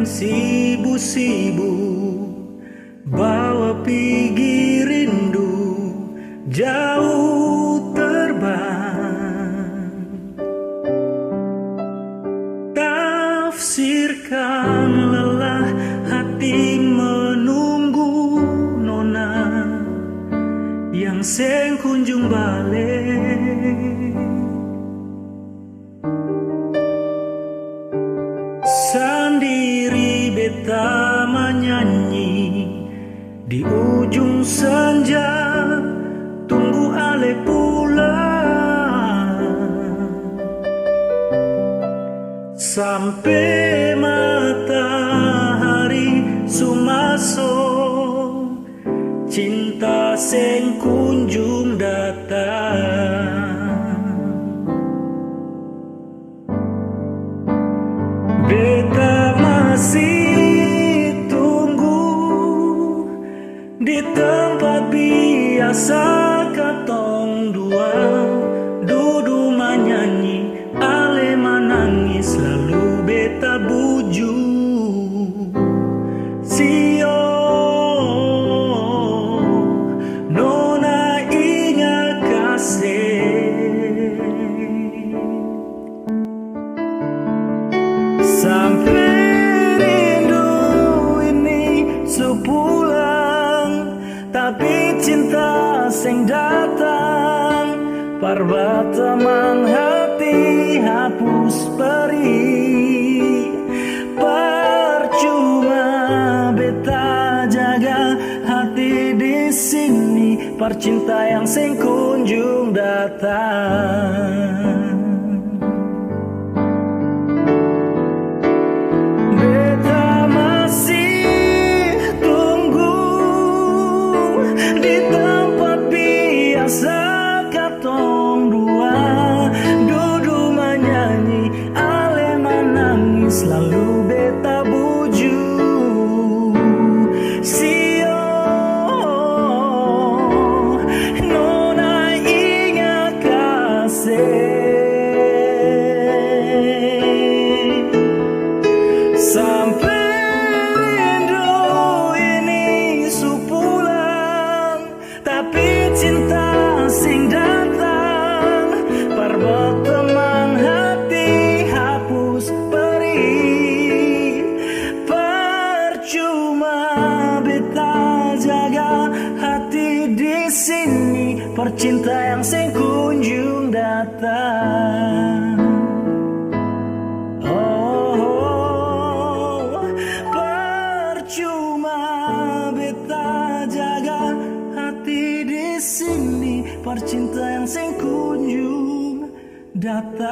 sibuk-sibuk bawa pergi rindu jauh terbang. Tafsirkan lelah hati menunggu nona yang seng kunjung balik. Sendiri beta menyanyi di ujung senja, tunggu ale pulang sampai matahari sumasok, cinta seng kunjung datang. Beta masih tunggu di tempat biasa katong dua duduk menyanyi, ale menangis lalu beta buju. Sio nona ingat kasih sampai rindu ini sepulang, tapi cinta sing datang parbataman hati hapus perih. Percuma beta jaga hati di sini, percinta yang sing kunjung datang. Katong dua duduk menyanyi, ale menangis lalu beta buju. Sio nona ingat kasih sampai rindu ini sepulang, tapi cinta sing datang parbataman hati hapus perih. Percuma beta jaga hati di sini, percinta yang sing kunjung datang. Oh, percuma beta jaga hati di sini, percinta yang sing kunjung datang.